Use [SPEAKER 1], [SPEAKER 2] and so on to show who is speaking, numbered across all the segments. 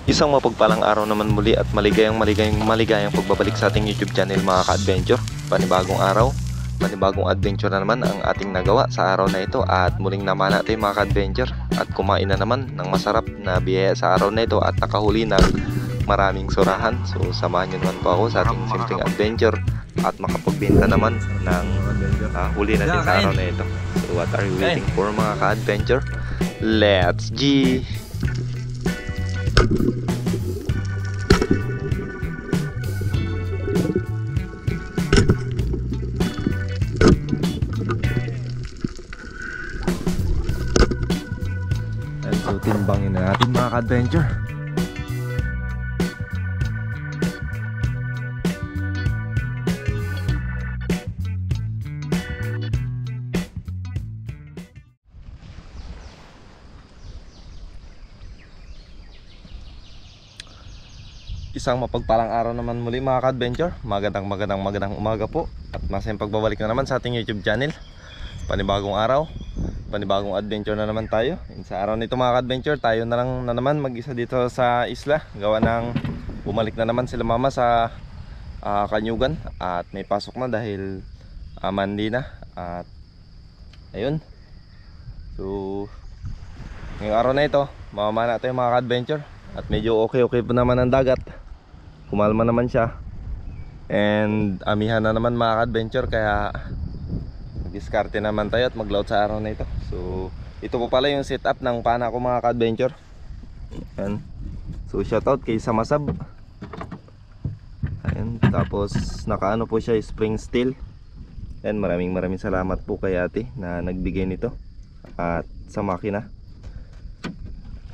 [SPEAKER 1] Isang mapagpalang araw naman muli at maligayang pagbabalik sa ating YouTube channel mga ka-adventure. Panibagong araw, panibagong adventure na naman ang ating nagawa sa araw na ito at muling naman natin mga ka-adventure at kumain na naman ng masarap na biyaya sa araw na ito at nakahuli ng maraming surahan. So samahan nyo naman po ako sa ating simpleng adventure at makapagbenta naman ng huli natin sa araw na ito. So what are you waiting for mga ka-adventure? Let's G! So timbangin na natin mga ka-adventure. Isang mapagpalang araw naman muli mga ka-adventure. Magandang umaga po at masayang pagbabalik na naman sa ating YouTube channel. Panibagong araw, panibagong adventure na naman tayo. Sa araw nito mga ka-adventure, tayo na naman mag-isa dito sa isla. Gawa ng bumalik na naman sila mama sa Kanyugan at may pasok na dahil Monday na. At ayun. So ngayong araw na ito, mamamana tayo mga ka-adventure. At medyo okay po naman ang dagat. Kumalma naman siya. And amihan na naman mga ka-adventure, kaya diskarte naman tayo at mag-load sa araw na ito. So ito po pala yung setup ng pana ko mga ka-adventure. Ayan. So shoutout kay Samasab. Ayan. Tapos nakaano po siya, spring steel. And maraming salamat po kay ate na nagbigay nito at sa makina.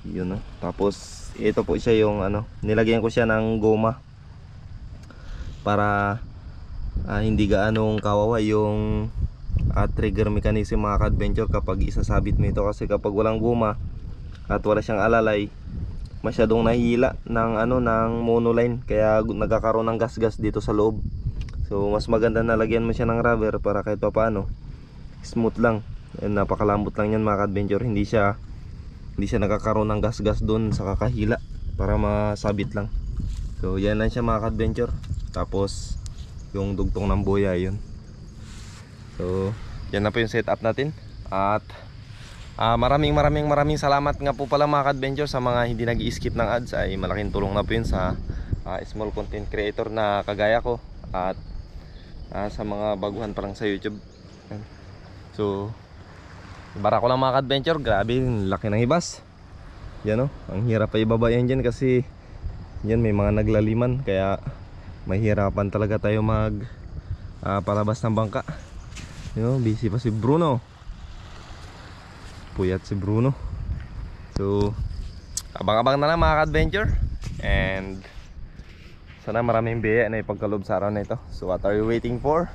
[SPEAKER 1] Yun, no? Tapos ito po siya yung nilagyan ko siya ng goma para hindi gaanong kawawa yung trigger mechanism mga ka-adventure kapag isasabit mo ito, kasi kapag walang goma at wala siyang alalay, masyadong nahihila ng monoline, kaya nagkakaroon ng gas dito sa loob. So mas maganda na lagyan mo siya ng rubber para kahit pa paano smooth lang. And napakalambot lang yan mga ka-adventure, hindi siya nakakaroon ng gas doon sa kakahila para masabit lang. So yan lang siya mga ka-adventure. Tapos yung dugtong ng boya yun. So yan na po yung setup natin. At maraming salamat nga po pala mga ka-adventure sa mga hindi nag-i-skip ng ads. Ay malaking tulong na po yun sa small content creator na kagaya ko at sa mga baguhan pa lang sa YouTube. So bara ko lang mga ka-adventure, grabe laki ng hibas. Yan o, ang hirap pa ibaba yan dyan kasi yan may mga naglaliman, kaya mahirapan talaga tayo palabas ng bangka. Yun, busy pa si Bruno. Puyat si Bruno. So abang-abang na lang mga ka-adventure. And sana maraming biyaya na ipagkalob sa araw na ito. So what are you waiting for?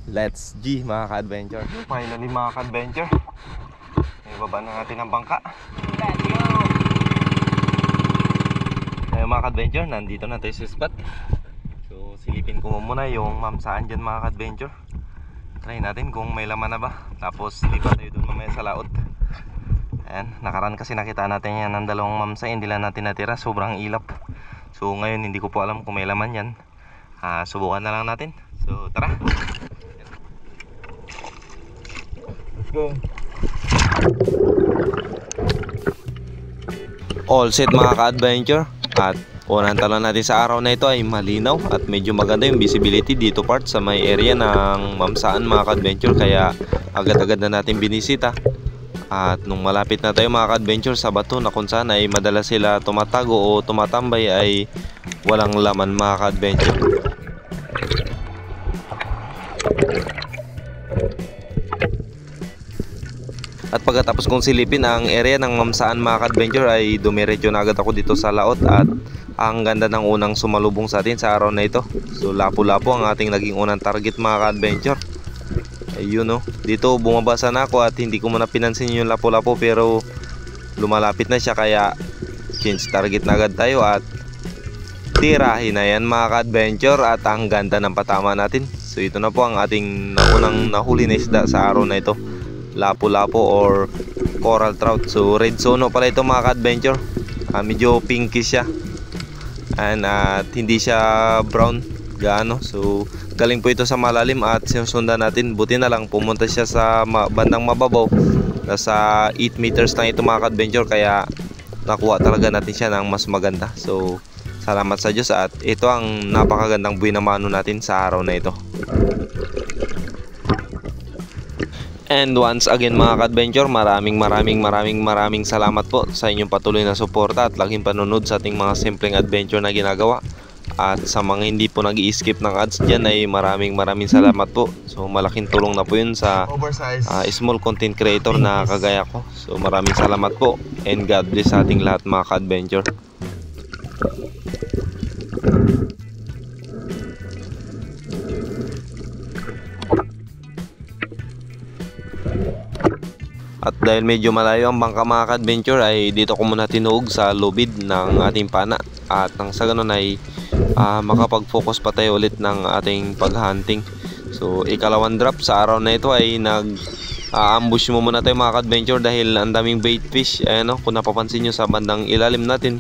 [SPEAKER 1] Let's G mga ka-adventure. Finally mga ka-adventure, ibaba na natin ang bangka. Ngayon mga ka-adventure, nandito na tayo sa spot. So silipin ko muna yung mamsaan dyan mga ka-adventure. Try natin kung may laman na ba. Tapos lipat tayo dun mamaya sa laot. Ayan, nakaraan kasi nakita natin yan ng dalawang mamsa, hindi lang natin natira, sobrang ilap. So ngayon hindi ko po alam kung may laman yan. Subukan na lang natin. So tara, let's go. All set mga ka-adventure. At unang talon natin sa araw na ito ay malinaw at medyo maganda yung visibility dito part sa may area ng mamsaan mga ka-adventure, kaya agad-agad na natin binisita. At nung malapit na tayo mga ka-adventure sa bato na kung saan ay madalas sila tumatago o tumatambay, ay walang laman mga ka-adventure. At pagkatapos kong silipin ang area ng mamsaan mga ka-adventure, ay dumiretso na agad ako dito sa laot. At ang ganda ng unang sumalubong sa atin sa araw na ito. So lapu-lapu ang ating naging unang target mga ka-adventure. Ayun o, dito bumabasa na ako at hindi ko muna pinansin yung lapu-lapu, pero lumalapit na siya, kaya change target na agad tayo at tirahin na yan mga ka-adventure. At ang ganda ng patama natin. So ito na po ang ating unang nahuli na isda sa araw na ito, lapu-lapu or coral trout. So red sono pala ito mga ka-adventure. medyo pinkish siya. At hindi siya brown gaano. So galing po ito sa malalim at sinusundan natin. Buti na lang pumunta siya sa bandang mababaw. Nasa 8 meters lang ito mga ka-adventure, kaya nakuha talaga natin siya ng mas maganda. So salamat sa Diyos at ito ang napakagandang buhay na mano natin sa araw na ito. And once again mga ka-adventure, maraming salamat po sa inyong patuloy na suporta at laging panunod sa ating mga simpleng adventure na ginagawa. At sa mga hindi po nag-i-skip ng ads dyan ay maraming salamat po. So malaking tulong na po yun sa small content creator na kagaya ko. So maraming salamat po and God bless sa ating lahat mga ka-adventure. At dahil medyo malayo ang bangka mga ka-adventure ay dito ko muna tinuog sa lubid ng ating pana. At nang sa ganun ay makapag-focus pa tayo ulit ng ating paghunting. So ikalawang drop sa araw na ito ay ambush mo muna tayo mga ka-adventure dahil ang daming bait fish. Ayan o, kung napapansin nyo sa bandang ilalim natin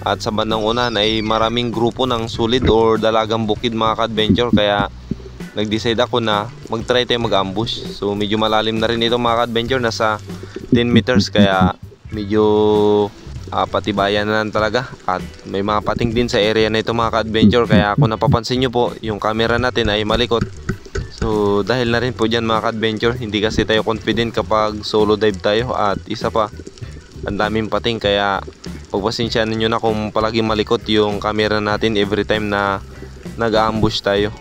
[SPEAKER 1] at sa bandang unahan ay maraming grupo ng sulid or dalagang bukid mga ka-adventure. Kaya nag-decide ako na mag-try tayo mag-ambush. So medyo malalim na rin ito mga ka-adventure, nasa 10 meters, kaya medyo patibayan na lang talaga. At may mga pating din sa area na ito mga ka-adventure, kaya kung napapansin nyo po yung camera natin ay malikot. So dahil na rin po dyan mga ka-adventure, hindi kasi tayo confident kapag solo dive tayo. At isa pa, ang daming pating, kaya pagpasensyahan nyo na kung palagi malikot yung camera natin every time na nag-ambush tayo.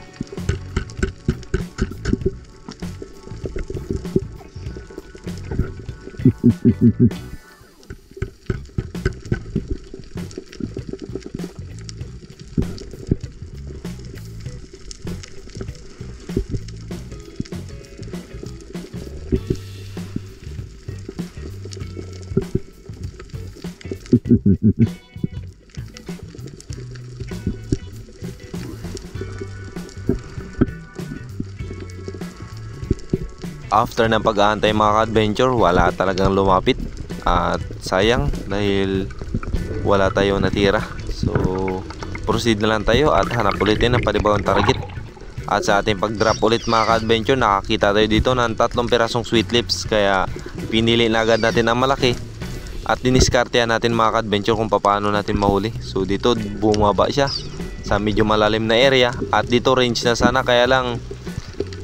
[SPEAKER 1] After ng pag-aantay mga ka-adventure, wala talagang lumapit. At sayang dahil wala tayong natira. So proceed na lang tayo at hanap ulitin ng panibagong target. At sa ating pag-drop ulit mga ka-adventure, nakakita tayo dito ng 3 pirasong sweet lips. Kaya pinili na agad natin ang malaki at diniskartehan natin mga ka-adventure kung paano natin mahuli. So dito bumaba siya sa medyo malalim na area. At dito range na sana, kaya lang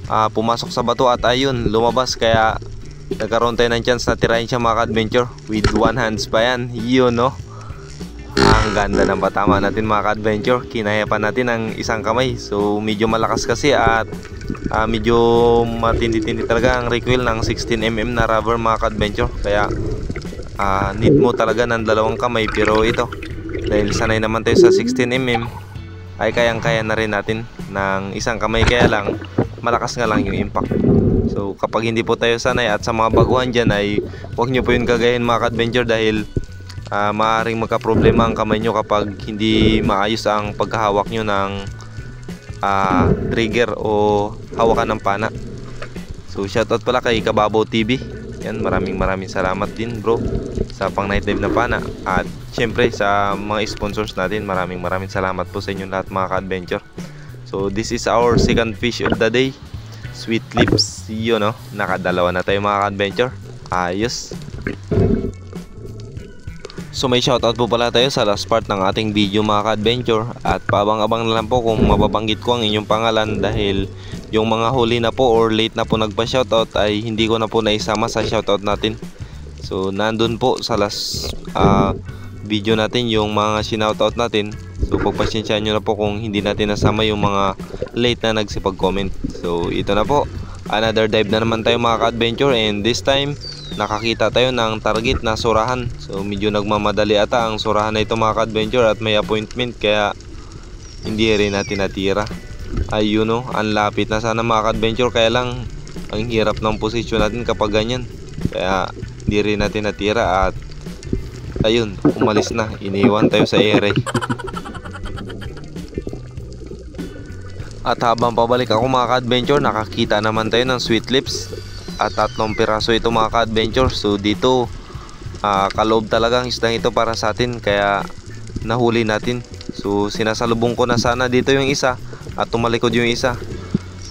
[SPEAKER 1] pumasok sa bato at ayun, lumabas. Kaya nagkaroon tayo ng chance na tirahin siya mga ka-adventure. With one hands pa yan, yun no. Ang ganda ng patama natin mga ka-adventure. Kinaya pa natin ang isang kamay. So medyo malakas kasi at medyo matindi-tindi talaga ang recoil ng 16mm na rubber mga ka-adventure. Kaya need mo talaga ng 2 kamay. Pero ito, dahil sanay naman tayo sa 16mm, ay kayang-kaya na rin natin ng isang kamay. Kaya lang malakas nga lang yung impact. So kapag hindi po tayo sanay at sa mga baguhan dyan ay huwag nyo po yun gagayin mga ka-adventure, dahil maaaring magka-problema ang kamay nyo kapag hindi maayos ang pagkahawak nyo ng trigger o hawakan ng pana. So shoutout pala kay Kababaw TV. Yan, maraming salamat din bro sa pang night dive na pana. At syempre sa mga sponsors natin, maraming salamat po sa inyo lahat mga ka-adventure. So this is our second fish of the day, sweet lips. Yun no, nakadalawa na tayo mga ka-adventure. Ayos. So may shoutout po pala tayo sa last part ng ating video mga ka-adventure. At paabang-abang na lang po kung mababanggit ko ang inyong pangalan, dahil yung mga huli na po or late na po nagpa-shoutout ay hindi ko na po naisama sa shoutout natin. So nandun po sa last video natin yung mga sinoutout natin. So pagpasensyaan nyo na po kung hindi natin nasama yung mga late na nagsipag-comment. So ito na po, another dive na naman tayo mga ka-adventure, and this time nakakita tayo ng target na surahan. So medyo nagmamadali ata ang surahan na ito mga ka-adventure at may appointment, kaya hindi rin natin natira. Ayun no, ang lapit na sana mga ka-adventure, kaya lang ang hirap ng posisyon natin kapag ganyan, kaya hindi rin natin natira. At ayun, umalis na, iniwan tayo sa ere. At habang pabalik ako mga ka-adventure, nakakita naman tayo ng sweet lips at 3 piraso ito mga ka-adventure. So dito kaloob talagang isdang ito para sa atin, kaya nahuli natin. So sinasalubong ko na sana dito yung isa at tumalikod yung isa.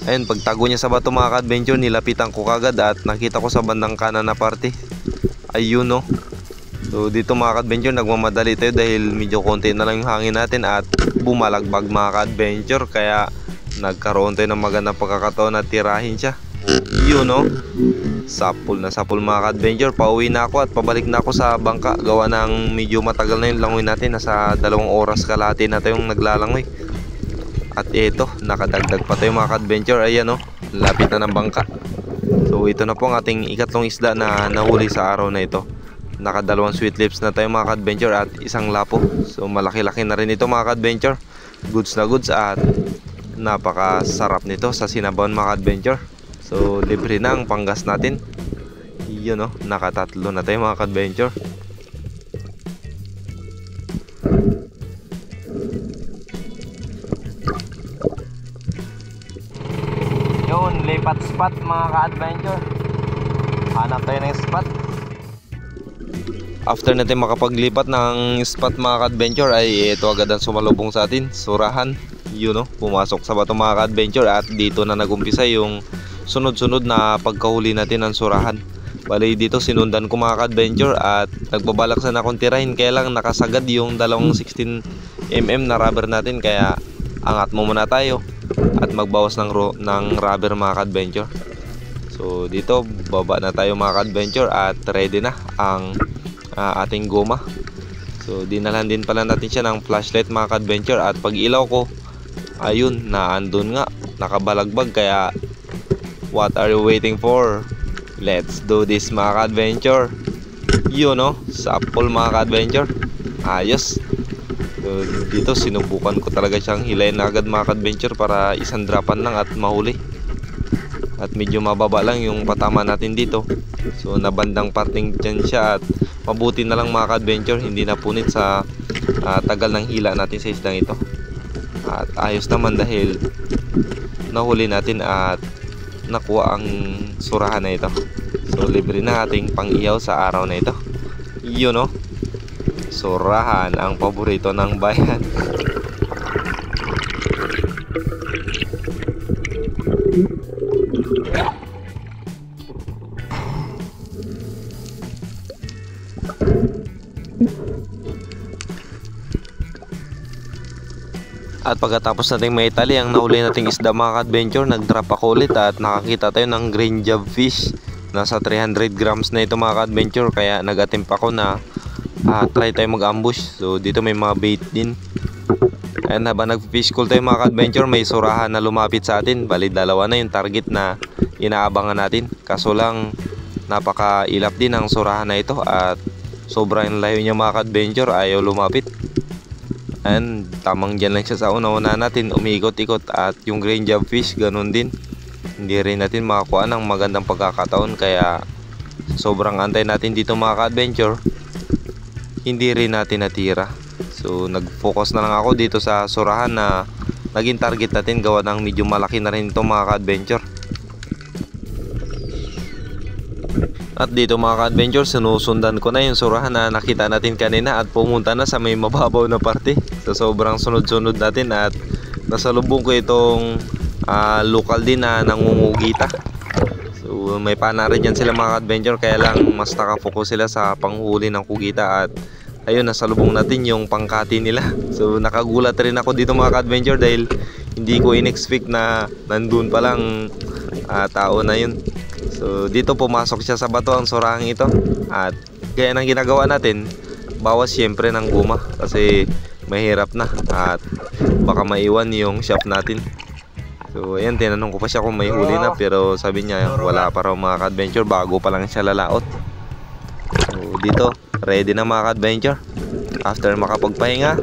[SPEAKER 1] Ayun, pagtago niya sa bato mga ka-adventure, nilapitan ko kagad at nakita ko sa bandang kanan na parte. Ayun no. So dito mga ka-adventure, nagmamadali tayo dahil medyo konti na lang yung hangin natin at bumalagbag mga ka-adventure, kaya nagkaroon tayo ng magandang pagkakataon na tirahin siya. Yun no. Sapul na sapul mga ka-adventure. Pauwi na ako at pabalik na ako sa bangka. Gawa ng medyo matagal na yung langoy natin. Nasa 2 oras kalahati na tayong naglalangoy. At ito, nakadagdag pa tayo mga ka-adventure. Ayan no, lapit na ng bangka. So ito na po ang ating ikatlong isda na nahuli sa araw na ito. Nakadalawang sweet lips na tayo mga ka-adventure at isang lapo. So malaki-laki na rin ito mga ka-adventure. Goods na goods at napakasarap nito sa sinabawan mga ka-adventure. So libre na ang panggas natin. Yun no, nakatatlo na tayo mga ka-adventure. Yun, lipat spot mga ka-adventure. Hanap tayo ng spot. After natin makapaglipat ng spot mga ka-adventure, ay ito agad ang sumalubong sa atin, surahan. Yun no, pumasok sa bato mga ka-adventure at dito na nagumpisa yung sunod-sunod na pagkahuli natin ng surahan. Bali dito sinundan ko mga ka-adventure at nagbabalak sana akong tirahin, kaya lang nakasagad yung dalawang 16mm na rubber natin, kaya angat mo muna tayo at magbawas ng rubber mga ka-adventure. So dito baba na tayo mga ka-adventure at ready na ang ating goma. So dinalhan din pala natin siya ng flashlight mga ka-adventure at pag ilaw ko, ayun, naandun nga, nakabalagbag, kaya what are you waiting for? Let's do this mga ka-adventure. Yun no, sapol mga ka-adventure. Ayos. So, dito sinubukan ko talaga siyang hilayin na agad mga ka-adventure para isang drapan lang at mahuli. At medyo mababa lang yung patama natin dito. So nabandang parting dyan siya at mabuti na lang mga ka-adventure, hindi napunit sa tagal ng hila natin sa isdang ito. At ayos naman dahil nahuli natin at nakuha ang surahan na ito. So libre na ating pang-ihaw sa araw na ito. Yun no, surahan ang paborito ng bayan. At pagkatapos nating maitali ang nahuli nating isda mga ka-adventure, nag-drop ako ulit at nakakita tayo ng green job fish. Nasa 300 grams na ito mga ka-adventure, kaya nag-attempt ako na try tayo mag-ambush. So dito may mga bait din. Ayan, habang nag-fish call tayo mga ka-adventure, may surahan na lumapit sa atin. Bali dalawa na yung target na inaabangan natin. Kaso lang napaka-ilap din ang surahan na ito at sobrang layo niya mga ka-adventure, ayaw lumapit. And tamang dyan lang siya sa una-una natin, umiikot-ikot. At yung green job fish ganun din, hindi rin natin makakuha ng magandang pagkakataon, kaya sobrang antay natin dito mga ka-adventure, hindi rin natin natira. So nag-focus na lang ako dito sa surahan na naging target natin, gawa ng medyo malaki na rin ito mga ka-adventure. At dito mga ka-adventure, sinusundan ko na yung surahan na nakita natin kanina at pumunta na sa may mababaw na parte. So sobrang sunod-sunod natin at nasalubong ko itong local din na nangungugita. So may pana rin dyan sila mga ka-adventure, kaya lang mas nakafocus sila sa panghuli ng kugita. At ayun, nasalubong natin yung pangkati nila. So nakagulat rin ako dito mga ka-adventure dahil hindi ko in-expect na nandun palang tao na yun. So dito pumasok siya sa bato ang surahang ito. At gaya ng ginagawa natin, bawas syempre ng guma kasi mahirap na at baka maiwan yung shaft natin. So ayan, tinanong ko pa siya kung may huli na, pero sabi niya wala pa raw mga ka-adventure, bago pa lang siya lalaot. So dito ready na mga ka-adventure. After makapagpahinga,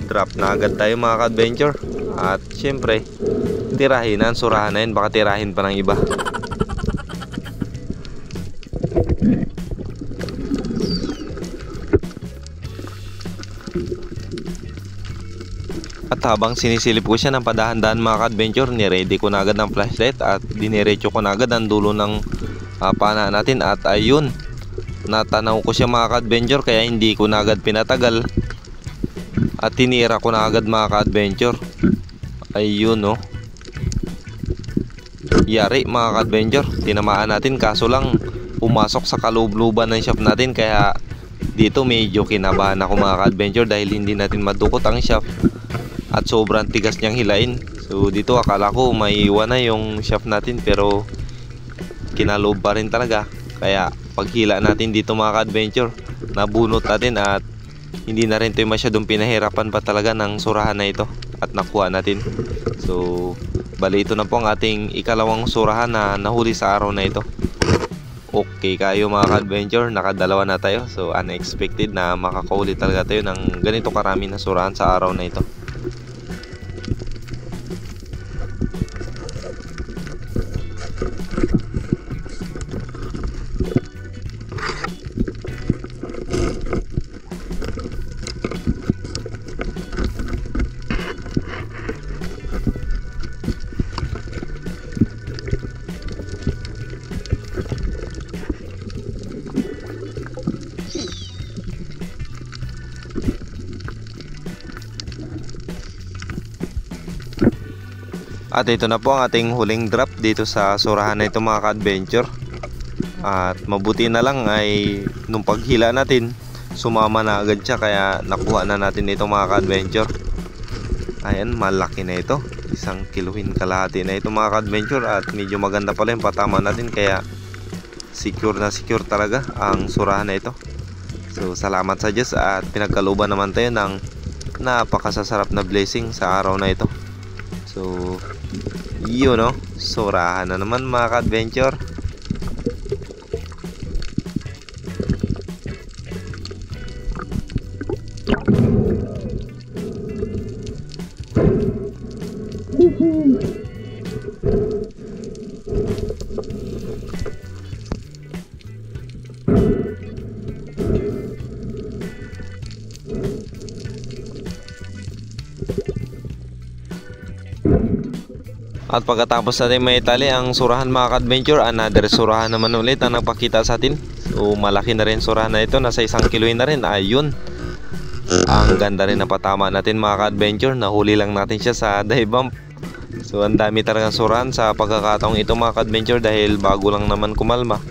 [SPEAKER 1] drop na agad tayo mga ka-adventure. At syempre tirahin na ang surahan na yun, baka tirahin pa ng iba. At habang sinisilip ko siya ng padahan-dahan mga ka-adventure, niready ko na agad ng flashlight at diniretso ko na agad ang dulo ng pana natin. At ayun, natanaw ko siya mga ka-adventure, kaya hindi ko na agad pinatagal at tinira ko na agad mga ka-adventure. Ayun no, yari mga ka-adventure, tinamaan natin, kaso lang pumasok sa kalubluban ng shaft natin, kaya dito medyo kinabahan ako mga ka-adventure dahil hindi natin madukot ang shaft at sobrang tigas niyang hilain. So dito akala ko maiiwan na yung shaft natin, pero kinalob pa rin talaga. Kaya paghila natin dito mga ka-adventure, nabunot natin at hindi na rin tayo masyadong pinahirapan pa talaga ng surahan na ito at nakuha natin. So bali ito na po ang ating ikalawang surahan na nahuli sa araw na ito. Okay kayo mga ka-adventure, nakadalawa na tayo. So unexpected na makakahuli talaga tayo ng ganito karami na surahan sa araw na ito. At ito na po ang ating huling drop dito sa surahan na ito mga ka-adventure. At mabuti na lang ay nung paghila natin, sumama na agad siya, kaya nakuha na natin ito mga ka-adventure. Ayan, malaki na ito, 1 kiluhin kalahati na ito mga ka-adventure. At medyo maganda pala yung patama natin, kaya secure na secure talaga ang surahan na ito. So salamat sa Diyos at pinagkaluban naman tayo ng napakasasarap na blessing sa araw na ito. So yun no, surahan na naman mga ka-adventure. At pagkatapos natin may tali ang surahan mga ka-adventure, another surahan naman ulit ang nagpakita sa atin. So malaki na rin surahan na ito, nasa 1 kilo na rin. Ayun, ang ganda rin na patama natin mga ka-adventure. Nahuli lang natin siya sa dive bump. So ang dami talagang surahan sa pagkakataong ito mga ka-adventure, dahil bago lang naman kumalma.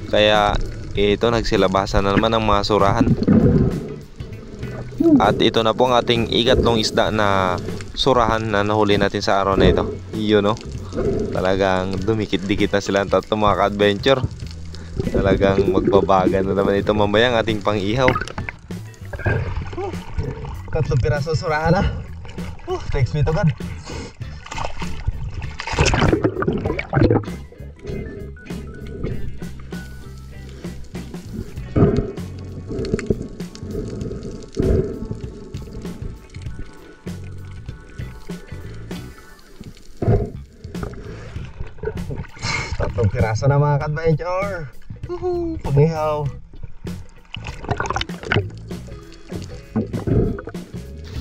[SPEAKER 1] Kaya ito, nagsilabasan na naman ang mga surahan. At ito na po ang ating ikatlong isda na surahan na nahuli natin sa araw na ito. Yun no, talagang dumikit-dikit na sila ang tatlo mga ka-adventure. Talagang magbabaga na naman ito mamaya ang ating pang-ihaw. Tatlong piraso surahan na. Thanks be to God. Tatlong piraso na mga ka-adventure. Pag-ihaw.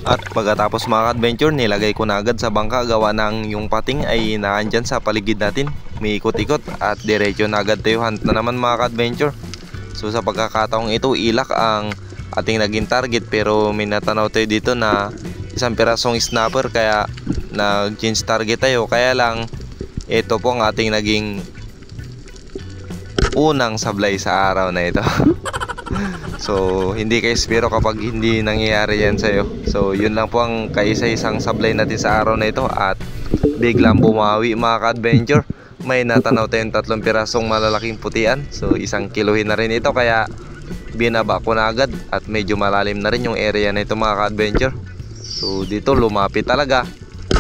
[SPEAKER 1] At pagkatapos mga ka-adventure, nilagay ko na agad sa bangka, gawa ng yung pating ay naandyan sa paligid natin. May ikot-ikot at diretso na agad tayo hunt na naman mga ka-adventure. So sa pagkakataong ito, ilak ang ating naging target, pero may natanaw tayo dito na isang pirasong snapper, kaya nag-change target tayo. Kaya lang ito po ang ating naging unang sablay sa araw na ito. So hindi kayo espero kapag hindi nangyayari yan sa'yo. So yun lang po ang kaisa-isang sablay natin sa araw na ito, at biglang bumawi mga ka-adventure. May natanaw tayong 3 pirasong malalaking putian. So 1 kilohin na rin ito, kaya binaba ko na agad, at medyo malalim na rin yung area na ito mga ka-adventure. So dito lumapit talaga,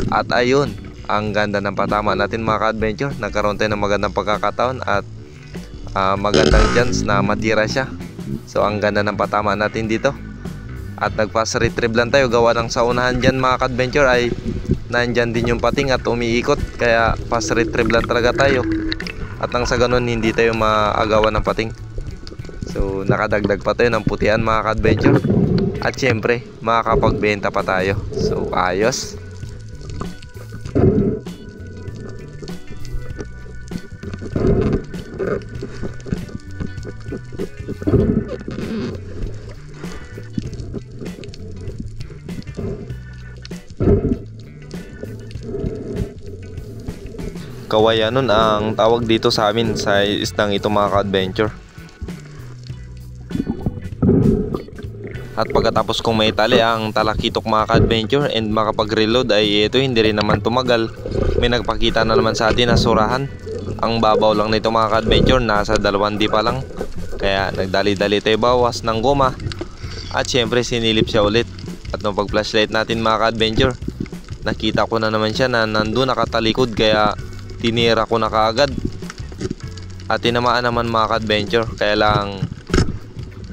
[SPEAKER 1] at ayun, ang ganda ng patama natin mga ka-adventure. Nagkaroon tayo ng magandang pagkakataon at magandang chance na matira siya. So ang ganda ng patama natin dito. At nag-fast retrieve lang tayo, gawa ng sa unahan dyan mga ka-adventure ay nandyan din yung pating at umiikot. Kaya fast retrieve lang talaga tayo, at nang sa ganun hindi tayo maagawan ng pating. So nakadagdag pa tayo ng putian mga ka-adventure, at syempre makakapagbenta pa tayo. So ayos. Kawayanon ang tawag dito sa amin sa isdang ito mga ka-adventure. At pagkatapos kong maitali ang talakitok mga ka-adventure and makapag-reload ay ito hindi rin naman tumagal. May nagpakita na naman sa atin na surahan. Ang babaw lang nito mga ka-adventure, nasa 2D pa lang. Kaya nagdali-dali tayo bawas ng goma. At syempre sinilip siya ulit. At nung pag-flashlight natin mga ka-adventure, nakita ko na naman siya na nandun nakatalikod, kaya tinira ko na kaagad. At tinamaan naman mga ka-adventure, kaya lang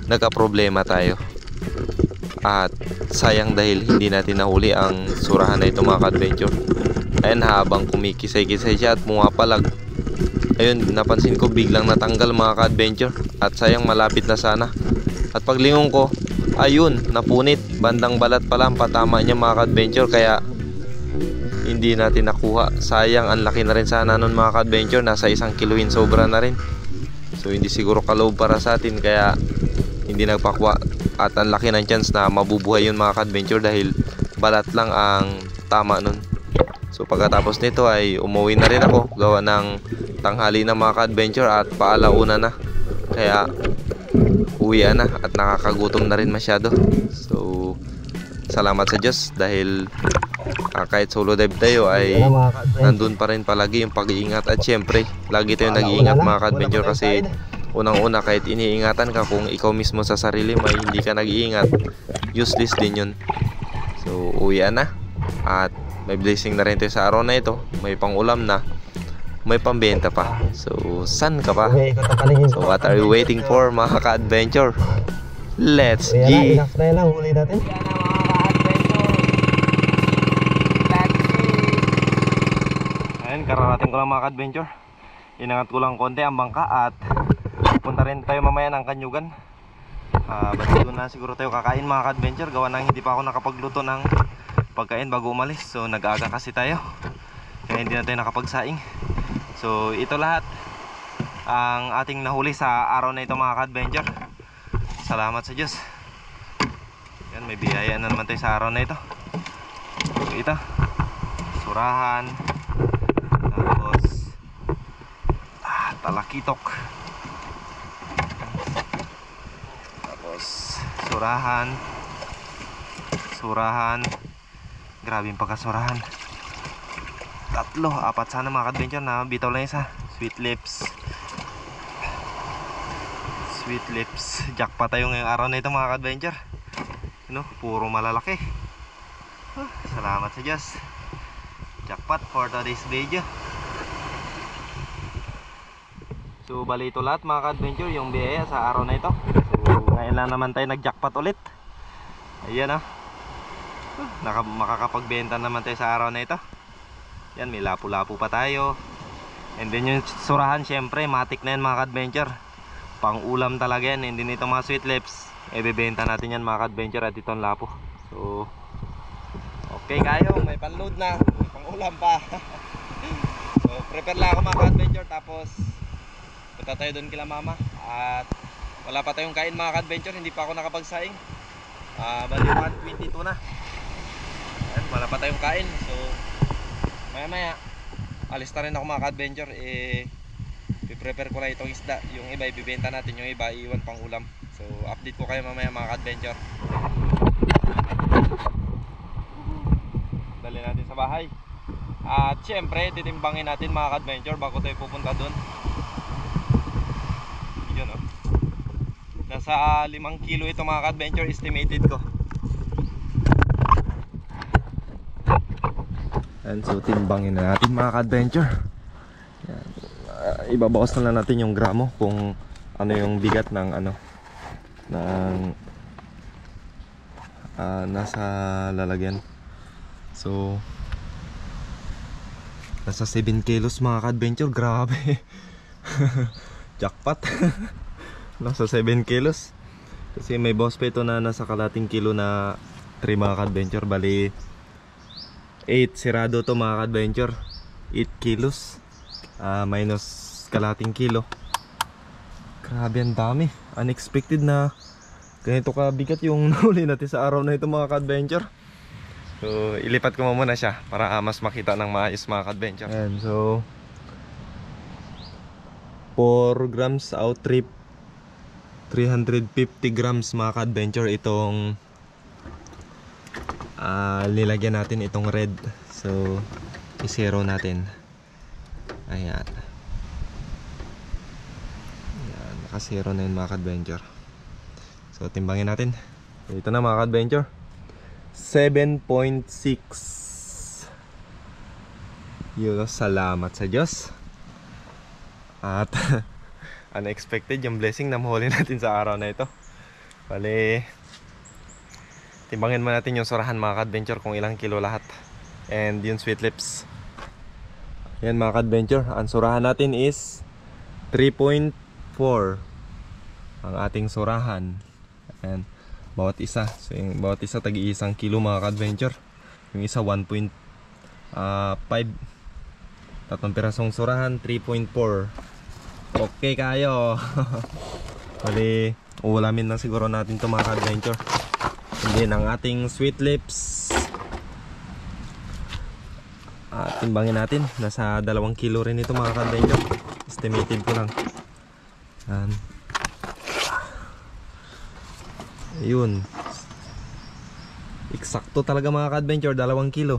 [SPEAKER 1] nagka-problema tayo. At sayang dahil hindi natin nahuli ang surahan na ito mga ka-adventure. Ayun, habang kumikisay-kisay siya at pumapalag, ayun, napansin ko biglang natanggal mga ka-adventure. At sayang, malapit na sana. At paglingon ko, ayun, napunit. Bandang balat pala ang patama niya mga ka-adventure, kaya hindi natin nakuha. Sayang, ang laki na rin sana nun mga ka-adventure. Nasa 1 kiloin sobra na rin. So hindi siguro kaloob para sa atin, kaya hindi nagpakuha. At ang laki ng chance na mabubuhay yun mga ka-adventure dahil balat lang ang tama nun. So pagkatapos nito ay umuwi na rin ako. Gawa ng tanghali na mga ka-adventure at paalauna na. Kaya uwian na at nakakagutom na rin masyado. So salamat sa Diyos dahil kahit solo dive tayo ay nandun pa rin palagi yung pag-iingat. At syempre lagi tayong nag-iingat mga ka-adventure, kasi unang-una, kahit iniingatan ka, kung ikaw mismo sa sarili mo ay hindi ka nag-iingat, useless din yun. So uwian na at may blessing na rin tayo sa araw na ito. May pang-ulam na, may pambenta pa. So saan ka pa? So what are you waiting for mga ka-adventure? Let's G! Ayun, kararating ko lang mga ka-adventure. Inangat ko lang konti ang bangka at punta rin tayo mamaya ng Kanyugan. Ba't na siguro tayo kakain mga ka-adventure, gawa nang hindi pa ako nakapagluto ng pagkain bago umalis. So nag-aga kasi tayo, kaya hindi na tayo nakapagsaing. So ito lahat ang ating nahuli sa araw na ito mga ka-adventure. Salamat sa Diyos. Yan, may biyaya na naman tayo sa araw na ito. So ito, surahan, tapos talakitok, tapos surahan, grabe yung pagkasurahan. 3, 4 sana mga ka-adventure, na bitaw lang isa. Sweet lips, jackpot tayo ngayong araw na ito mga ka-adventure. Puro malalaki. Salamat sa Diyos. Jackpot for today's video. So bali ito lahat mga ka-adventure, yung biyaya sa araw na ito. So ngayon lang naman tayo nag-jackpot ulit. Ayan makakapagbenta naman tayo sa araw na ito. Yan, may lapu-lapu pa tayo. And then yung surahan, syempre matik na yan mga ka-adventure. Pang ulam talaga yan. And then itong mga sweet lips, bebenta natin yan mga ka-adventure, at itong lapo. So okay kayo, may panload na, may pang ulam pa. So prepare lang ako mga ka-adventure, tapos punta tayo doon kila mama. At wala pa tayong kain mga ka-adventure, hindi pa ako nakapagsaing. Bali 1:22 na. Ayan, wala pa tayong kain. So maya alis na rin ako mga ka-adventure. I-prepare ko lang itong isda. Yung iba ibibenta natin, yung iba iiwan pang ulam. So update ko kayo mamaya mga ka-adventure. Dali natin sa bahay. At syempre titimbangin natin mga ka-adventure bago tayo pupunta doon. Yun nasa 5 kilo ito mga ka-adventure, estimated ko. And so timbangin na natin mga ka-adventure. Ibabawas na lang natin yung gramo kung ano yung bigat ng nasa lalagyan. So nasa 7 kilos mga ka-adventure, grabe. Jackpot. Nasa 7 kilos. Kasi may boss pa ito na nasa kalating kilo na 3 mga ka-adventure. Bali 8 sirado to mga ka-adventure. 8 kilos minus kalating kilo. Grabe, ang dami. Unexpected na ganito kabigat yung nahuli natin sa araw na ito mga ka-adventure. So ilipat ko muna siya para mas makita ng maayos mga ka-adventure. And so 4 grams out trip, 350 grams mga ka-adventure itong nilagyan natin itong red. So i-zero natin. Ayan. Ayan, naka-zero na yun mga ka-adventure. So timbangin natin. So, ito na mga ka-adventure, 7.6. Yun, salamat sa Diyos. At unexpected yung blessing na mahuli natin sa araw na ito. Bale, timbangin mo natin yung surahan mga ka-adventure kung ilang kilo lahat. And yung sweet lips. Yan mga ka-adventure, ang surahan natin is 3.4 ang ating surahan. And bawat isa, so yung bawat isa tagi-isang kilo mga ka-adventure. Yung isa 1.5. Tatlong pirasong surahan, 3.4. Okay kayo. Bali, uulamin na siguro natin to mga ka-adventure. And then ang ating sweet lips, timbangin natin, nasa 2 kilo rin ito mga ka-adventure. Estimated ko lang. Yun, eksakto talaga mga ka-adventure, 2 kilo.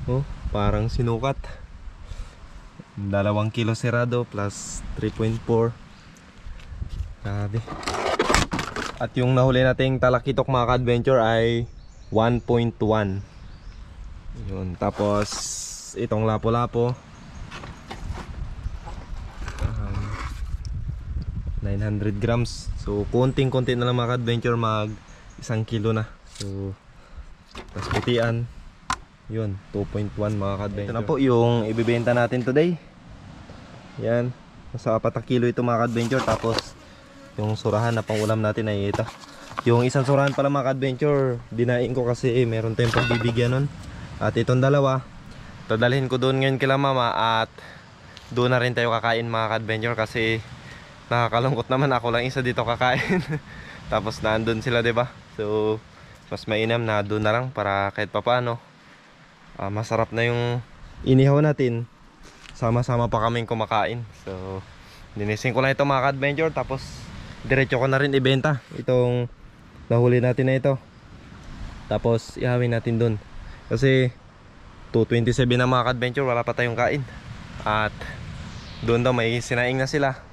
[SPEAKER 1] Oh, parang sinukat. 2 kilo serado plus 3.4. Grabe. At yung nahuli nating talakitok mga ka-adventure ay 1.1. Yun, tapos itong lapo-lapo 900 grams. So konting-konti na lang mga ka-adventure, mag 1 kilo na. So tapos putian, yun, 2.1 mga ka-adventure. Ito na po yung ibibenta natin today. Yan, nasa 4 kilo ito mga ka-adventure. Tapos yung surahan na pang ulam natin ay ito. Yung isang surahan pala mga ka-adventure, dinain ko kasi meron tayong pagbibigyan nun. At itong dalawa, dadalhin ko doon ngayon kila mama. At doon na rin tayo kakain mga ka-adventure, kasi nakakalungkot naman ako lang isa dito kakain. Tapos naandun sila, diba? So mas mainam na doon na lang, para kahit papaano masarap na yung inihaw natin, sama-sama pa kaming kumakain. So linisin ko lang ito mga ka-adventure, tapos diretso ko na rin ibenta itong nahuli natin na ito. Tapos ihawin natin doon, kasi 2:27 na mga ka-adventure, wala pa tayong kain. At doon daw may sinaing na sila.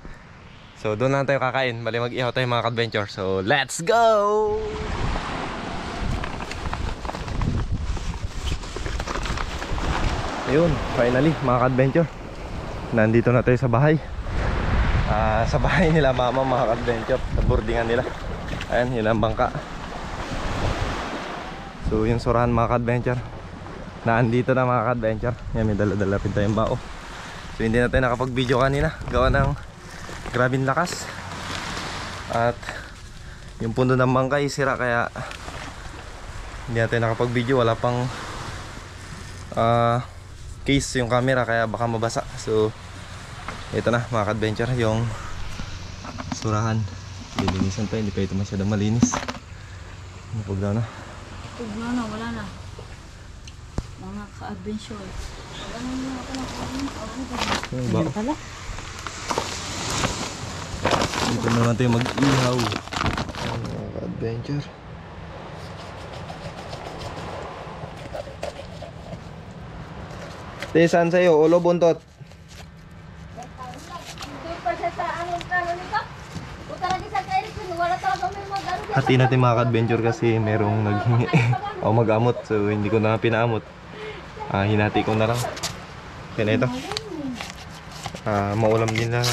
[SPEAKER 1] So doon lang tayo kakain. Bali mag-ihaw tayo mga ka-adventure. So let's go! Ayun, finally mga ka-adventure, nandito na tayo sa bahay. Sa bahay nila mama mga ka-adventure, sa boardingan nila. Ayan, yun ang bangka. So yung surahan mga ka-adventure, naandito na mga ka-adventure. Yan, may dala-dala rin tayong bao. So hindi na tayo nakapag-video kanina, gawa ng grabing lakas. At yung pundo ng bangka ay sira, kaya hindi na tayo nakapag-video. Wala pang case yung camera, kaya baka mabasa. So ito na mga ka-adventure, yung surahan. Lilinisan pa, hindi pa ito masyadong malinis. Napugdaw na.
[SPEAKER 2] Pugdaw na, wala na. Mga ka-adventure, wala na yung mga
[SPEAKER 1] ba?
[SPEAKER 2] pala.
[SPEAKER 1] Dito naman tayo mag-ihaw. Mga ka-adventure. Te, saan sa'yo? Ulo, buntot? Hati natin mga ka-adventure, kasi merong naghingi o mag-amot. So hindi ko na pinaamot. Hinati ko na lang. Kaya na ito. Maulam din na.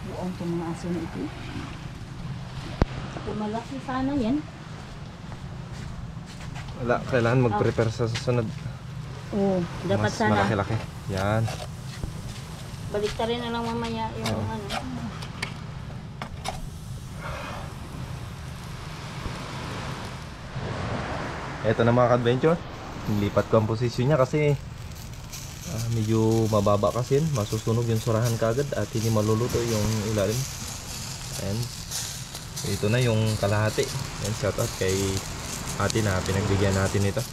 [SPEAKER 2] Buong itong mga aso na ito. Malaki sana yan.
[SPEAKER 1] Wala, kailangan mag-prepare sa susunod.
[SPEAKER 2] Oo, dapat
[SPEAKER 1] mas
[SPEAKER 2] sana.
[SPEAKER 1] malaki-laki. Yan.
[SPEAKER 2] Balik ta rin na lang mamaya yung ano.
[SPEAKER 1] Ito na mga ka-adventure, nilipat ko ang posisyon niya kasi medyo mababa kasi yun. Masusunog yung surahan kagad at hindi maluluto yung ilalim. And ito na yung kalahati. And shout out kay ate na pinagbigyan natin ito.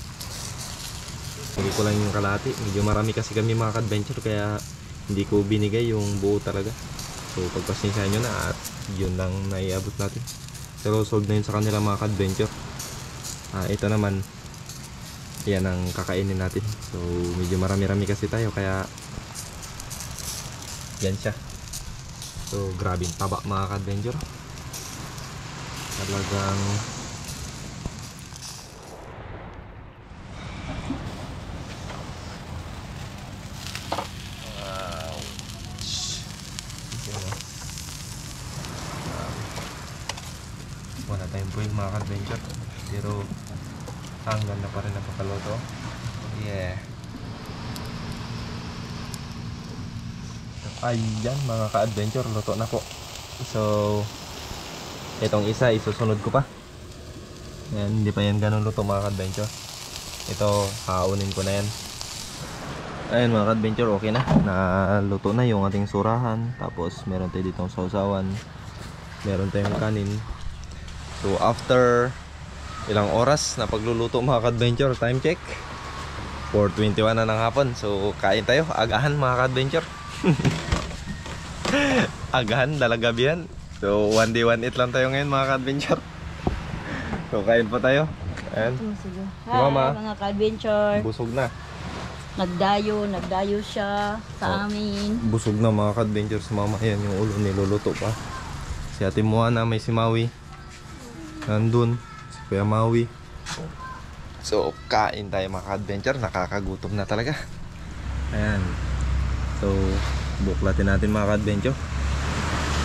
[SPEAKER 1] Hindi ko lang yung kalahati. Medyo marami kasi kami mga ka-adventure kaya hindi ko binigay yung buo talaga. So pagpasensyahan nyo na at yun lang naiabot natin. Pero sold na yun sa kanila mga ka-adventure. Ito naman, yan ang kakainin natin. So medyo marami-rami kasi tayo kaya yan siya. So grabe taba mga ka-adventure. Talagang wala tayong buhay mga ka-adventure, pero ang ganda pa rin ang pagkaluto. Yeah. Ayan mga ka-adventure, luto na po. So itong isa isusunod ko pa. Yan, hindi pa yan ganun luto mga ka-adventure. Ito haunin ko na yan. Ayun mga ka-adventure, okay na. Naluto na yung ating surahan. Tapos meron tayo ditong sausawan. Meron tayong kanin. So after ilang oras na pagluluto mga ka-adventure, time check 4:21 na ng hapon. So kain tayo, agahan mga ka-adventure. Agahan, lalagabihan. So one day one eat lang tayo ngayon mga ka-adventure. So kain pa tayo. Ayan.
[SPEAKER 2] Sige.
[SPEAKER 1] Si Mama.
[SPEAKER 2] Hi mga ka-adventure.
[SPEAKER 1] Busog na.
[SPEAKER 2] Nagdayo siya sa amin.
[SPEAKER 1] Busog na mga ka-adventure si Mama. Ayan yung ulo, niluluto pa. Si Ate Moana, may si Maui nandun, si Kuya Maui. So kain tayo mga ka-adventure. Nakakagutom na talaga. Ayan. So buklatin natin mga ka-adventure.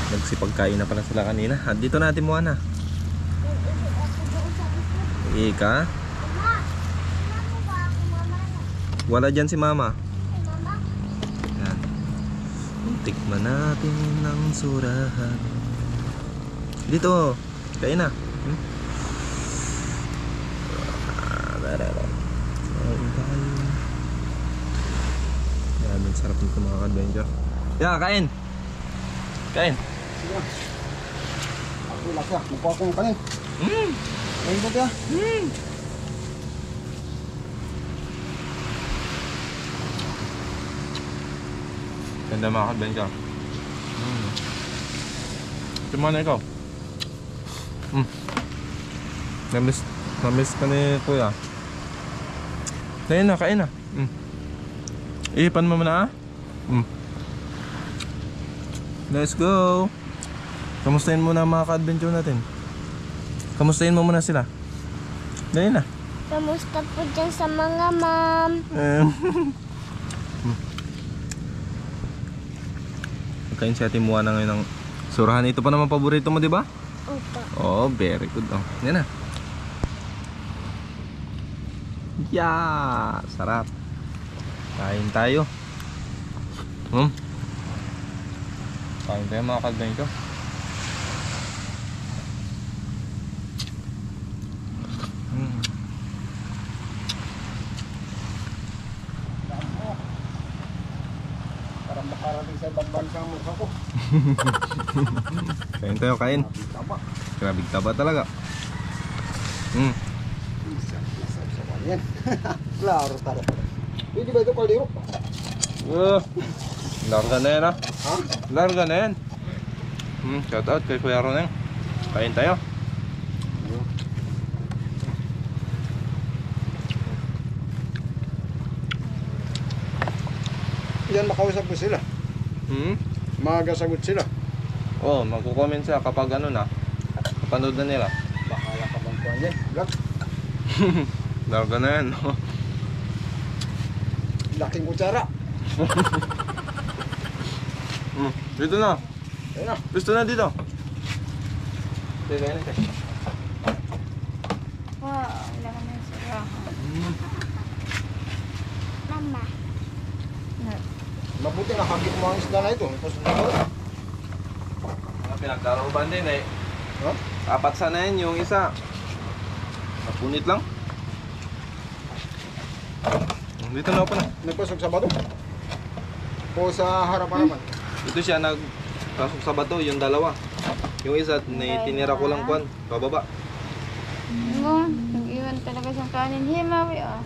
[SPEAKER 1] Nagsipagkain na pala sila kanina. At dito natin Moana. Ika? Wala dyan si Mama. Ayan. Tikman natin ng surahan. Dito. Kain na. Ayan, ang sarap nito mga ka-adventure. Yeah, kain. Kain.
[SPEAKER 3] Sige. Ako lasa, mukha akong kanin. Kain ba kaya?
[SPEAKER 1] Ganda mga ka-adventure. Tumana ikaw. Namiss ka ni Kuya. Kain na, kain na. Ipan mo muna. Let's go. Kamustahin muna ang mga ka-adventure natin. Kamustahin mo muna sila. Dali na.
[SPEAKER 4] Kamusta po dyan sa mga ma'am?
[SPEAKER 1] Kain si Ate Moana ngayon ng surahan. Ito pa naman paborito mo, di ba?
[SPEAKER 4] Opo.
[SPEAKER 1] Oh, very good. Oh, yan na. Yeah, sarap. Kain tayo. Kain tayo mga ka-adventure.
[SPEAKER 3] Parang makarating sa ibang bansa ang mukha ko.
[SPEAKER 1] Kain tayo, kain.
[SPEAKER 3] Taba.
[SPEAKER 1] Grabe taba talaga.
[SPEAKER 3] Yan. Klaro tara. Pwede ba ito kaldero?
[SPEAKER 1] Larga na yan ha.
[SPEAKER 3] Ha?
[SPEAKER 1] Larga na yan. Shout out kay Kuya Roneng. Kain tayo.
[SPEAKER 3] Yan, makausap ko sila. Magasagot sila.
[SPEAKER 1] Oh, magko-comment siya kapag ano na. Kapanood na nila.
[SPEAKER 3] Bakala ka bang kuhan yan? Vlog.
[SPEAKER 1] Larga na yan.
[SPEAKER 3] Laking kutsara.
[SPEAKER 1] Dito na.
[SPEAKER 3] Ayun na.
[SPEAKER 1] Gusto na dito. Dito na ito.
[SPEAKER 4] Wow, wala ka na yung surahan. Mama.
[SPEAKER 3] Mabuti nakakit mo ang isda na ito. Ito sa dito.
[SPEAKER 1] Pinagkaroban din eh.
[SPEAKER 3] Ha?
[SPEAKER 1] Apat sana yan yung isa. Napunit lang. Dito na ako na.
[SPEAKER 3] Nagpasok sa bato. O sa harap-harapan.
[SPEAKER 1] Ito siya nagpasok sa bato, yung dalawa. Yung isa, tinira ko lang kwan, bababa.
[SPEAKER 4] Mo, nag-iwan talaga siyang kanin. Himawi, oh.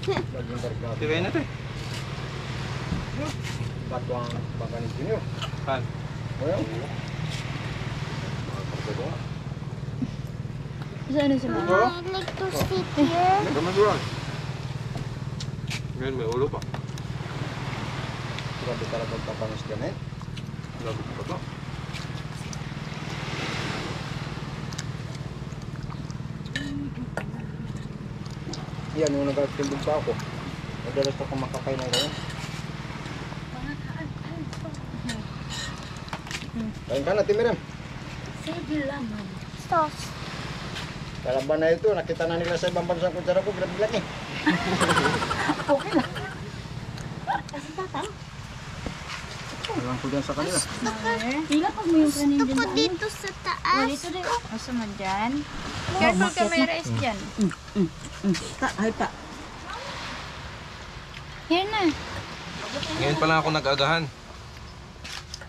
[SPEAKER 3] Laging kargado.
[SPEAKER 1] Sige kayo natin.
[SPEAKER 3] Bato ang baka ni Junior.
[SPEAKER 1] Han.
[SPEAKER 3] Well,
[SPEAKER 2] Saan na si Mama?
[SPEAKER 4] I like to sit here.
[SPEAKER 1] Nagamaduran. Ngayon may ulo pa.
[SPEAKER 3] grabe talaga pagpapanis ganit.
[SPEAKER 1] Grabe pa to.
[SPEAKER 3] Yan, yung nagatimbog pa ako. Madalas ako makakain ng ganyan. Kain ka na, Timiram.
[SPEAKER 2] Sige laman.
[SPEAKER 4] Sauce.
[SPEAKER 3] Kalaban na ito, nakita na nila sa ibang bansa kutsara ko, grabe lang eh.
[SPEAKER 2] Okay lang. Kasi tata.
[SPEAKER 3] Alam ko dyan sa kanila.
[SPEAKER 2] Hila pag mo yung kanin
[SPEAKER 4] Gusto
[SPEAKER 2] dyan
[SPEAKER 4] ko
[SPEAKER 2] sa
[SPEAKER 4] dito sa taas.
[SPEAKER 2] Dito din. Oh.
[SPEAKER 5] Asa man dyan? Careful ka, may rice dyan.
[SPEAKER 2] Ay ta.
[SPEAKER 5] Here na.
[SPEAKER 1] Ngayon pa lang ako nag-agahan.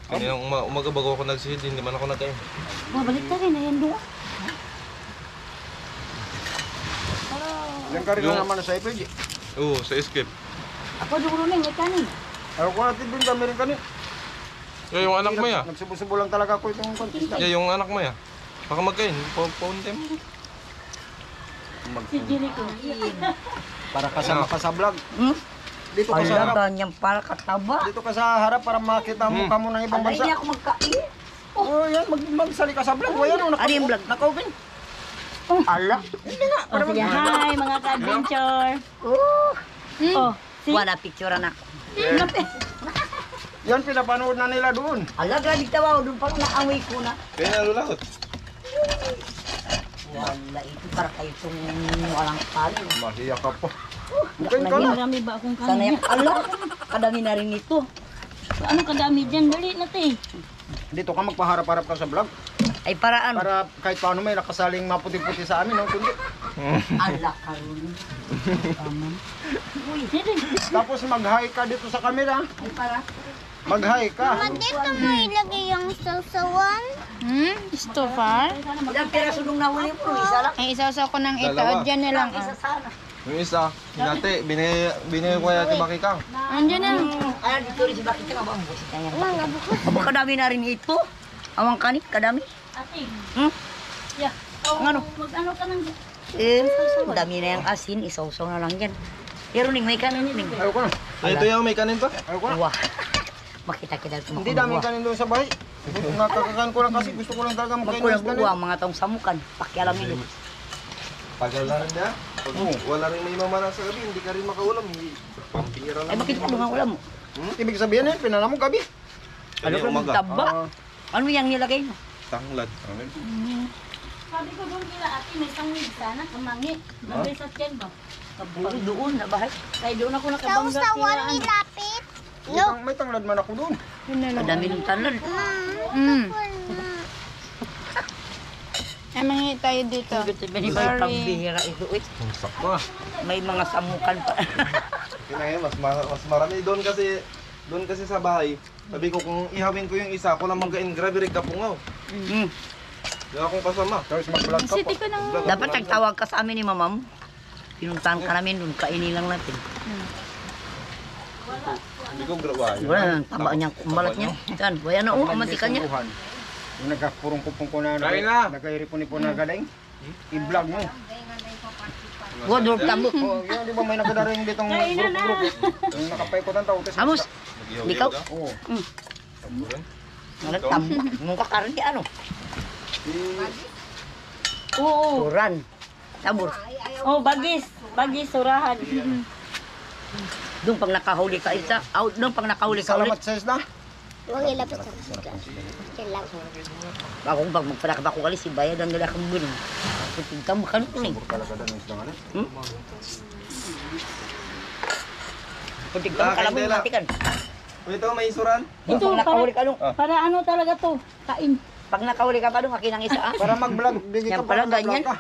[SPEAKER 1] Kanina umaga bago ako nagsisid, hindi man ako nag-aim.
[SPEAKER 2] Balik ta rin. Ayan doon.
[SPEAKER 3] Yan ka rin
[SPEAKER 1] Yung-
[SPEAKER 3] naman sa ipig.
[SPEAKER 1] Oo, sa escape.
[SPEAKER 2] Ako doon rin. May kanin.
[SPEAKER 3] Ayaw ko natin din dami rin kanil.
[SPEAKER 1] Yung anak mo ya.
[SPEAKER 3] Nagsubo-subo lang talaga ako itong kontista.
[SPEAKER 1] Yung anak mo ya. Baka magkain. Paunti mo.
[SPEAKER 2] Si Jenny ko.
[SPEAKER 3] Para kasama ka sa vlog. Dito ka sa harap.
[SPEAKER 6] niyang para kataba.
[SPEAKER 3] Dito ka sa harap para makita mo kamo ng ibang
[SPEAKER 6] Alay,
[SPEAKER 3] bansa.
[SPEAKER 6] hindi ako magkain.
[SPEAKER 3] Oh, yan, magsali ka sa vlog. O yan,
[SPEAKER 6] Ano yung vlog?
[SPEAKER 3] naka-open.
[SPEAKER 6] Ala.
[SPEAKER 2] Oh, sige, hi mga ka-adventure. Oh, si
[SPEAKER 6] Wala picturean ako.
[SPEAKER 3] Yan, pinapanood na nila doon.
[SPEAKER 6] Ala, grabe tawa. Doon pang naamoy ko na.
[SPEAKER 1] Kaya nalulakot.
[SPEAKER 6] Wala, ito para kayo itong walang kalo.
[SPEAKER 3] Mahiya ka po. Bukain ka na.
[SPEAKER 2] marami ba akong
[SPEAKER 6] Sana
[SPEAKER 2] kanin?
[SPEAKER 6] yung ala. Kadami na rin ito.
[SPEAKER 2] Ano kadami dyan? Dali natin.
[SPEAKER 3] Dito ka magpaharap-harap ka sa vlog.
[SPEAKER 6] Ay paraan.
[SPEAKER 3] Para kahit paano may nakasaling maputi-puti sa amin. No? Kundi.
[SPEAKER 6] Ala, karon. Aman.
[SPEAKER 2] Sige.
[SPEAKER 3] Tapos mag-hi ka dito sa camera.
[SPEAKER 6] Ay para.
[SPEAKER 3] Mag-hi ka.
[SPEAKER 4] Dito mo ilagay yung sausawan.
[SPEAKER 5] Too far?
[SPEAKER 6] Ilang piraso nung nahuli mo? Isa lang.
[SPEAKER 5] Ay, isaw-saw ko ng
[SPEAKER 1] Dalawa.
[SPEAKER 5] itaod dyan na lang.
[SPEAKER 6] Isa sana.
[SPEAKER 1] Yung isa, hinati, binigay ko kaya Bakikang.
[SPEAKER 5] Andyan na.
[SPEAKER 6] Ay, dito rin si Bakit ka ba? Busit na yan. Aba, kadami na rin ito. Awang kanit, kadami.
[SPEAKER 2] Ate.
[SPEAKER 6] Hmm?
[SPEAKER 2] Yeah. Oh,
[SPEAKER 6] Ano?
[SPEAKER 2] Mag-ano ka ng...
[SPEAKER 6] Eh, dami na yung asin. Isaw-saw na lang yan. Pero ning may kanin ning.
[SPEAKER 3] Ayaw ko na.
[SPEAKER 1] Ito yung may kanin pa?
[SPEAKER 3] Ayaw ko na.
[SPEAKER 6] Wah. Makita-kita ito.
[SPEAKER 3] Hindi daming kanin doon sa bahay. Nakakakan ko lang kasi gusto ko lang talaga magkain ng
[SPEAKER 6] Magkulang
[SPEAKER 3] kanin.
[SPEAKER 6] buwa, mga taong samukan. Pakialamin ito.
[SPEAKER 1] Tagal na rin niya. Pag wala rin may mamana sa gabi, hindi ka rin makaulam. Pampira
[SPEAKER 6] Ay,
[SPEAKER 1] lang.
[SPEAKER 6] bakit ano nga ulam mo?
[SPEAKER 3] Ibig sabihin yan, pinala mo gabi.
[SPEAKER 6] Ano
[SPEAKER 1] Kanya
[SPEAKER 6] ko
[SPEAKER 1] umaga.
[SPEAKER 6] taba? Ano yung nilagay mo?
[SPEAKER 1] Tanglad.
[SPEAKER 2] Sabi ko doon nila, ate, may sangwid sana, kamangi. Nandun sa tiyan ba?
[SPEAKER 6] Kaburo doon, nabahay.
[SPEAKER 2] Kaya doon ako nakabangga
[SPEAKER 4] Sausawan
[SPEAKER 2] kila,
[SPEAKER 4] ni Lapit.
[SPEAKER 3] May tanglad man ako doon.
[SPEAKER 6] Madami ng tanlad.
[SPEAKER 5] Ay, mangi tayo dito.
[SPEAKER 6] May
[SPEAKER 5] Sorry.
[SPEAKER 6] pambihira ito. Uy,
[SPEAKER 1] Ang sakwa.
[SPEAKER 6] may mga samukan pa.
[SPEAKER 1] Kaya mas marami doon kasi sa bahay. Sabi ko kung ihawin ko yung isa, ako lang magkain, grabe rin kapungaw. Hindi akong kasama.
[SPEAKER 3] Tapos mag-vlog ka
[SPEAKER 5] City
[SPEAKER 3] po.
[SPEAKER 5] ko ng...
[SPEAKER 6] Dapat nagtawag ka sa amin ni mamam. Pinuntahan ka namin doon, kainin lang natin.
[SPEAKER 1] Hindi ko grabe.
[SPEAKER 6] Wala na, taba niya, kumbalat niya. Yan, wala na, amantikan niya.
[SPEAKER 3] Yung nagkapurong-kupong ko na,
[SPEAKER 1] Kain na.
[SPEAKER 3] nagkairipon-ipon na galing. I-vlog mo.
[SPEAKER 6] Wador tabo.
[SPEAKER 3] Oh, yun, di ba may nagkadaring ditong grupo-grupo? Yung nakapaikot ang tao. tas-
[SPEAKER 6] Amos, ikaw.
[SPEAKER 3] Oo.
[SPEAKER 6] Wala tabo. Mukha ka rin di ano.
[SPEAKER 2] Oo.
[SPEAKER 6] Turan. Tabor.
[SPEAKER 2] Oh, bagis. Bagis, surahan.
[SPEAKER 6] Doon pag nakahuli ka isa, out doon pag nakahuli ka ulit.
[SPEAKER 3] Salamat sa isda.
[SPEAKER 4] Huwag ilapit sa sila.
[SPEAKER 6] Ako pag magpanak ba ko kalis, si bayadan nila kang bilin. Putinta mo ka nito.
[SPEAKER 3] Talaga doon yung isda nga na.
[SPEAKER 6] Putinta mo ka lang mo matikan.
[SPEAKER 1] Ito, may isuran.
[SPEAKER 6] Doon
[SPEAKER 2] Ito,
[SPEAKER 6] pag nakahuli ka doon.
[SPEAKER 2] Para ano talaga to? Kain.
[SPEAKER 6] Pag nakahuli ka pa doon, akin ang isa ah.
[SPEAKER 3] Para mag-vlog, bigay
[SPEAKER 6] Yan
[SPEAKER 3] ka
[SPEAKER 6] pala,
[SPEAKER 3] para mag-vlog
[SPEAKER 6] ganyan.
[SPEAKER 3] ka.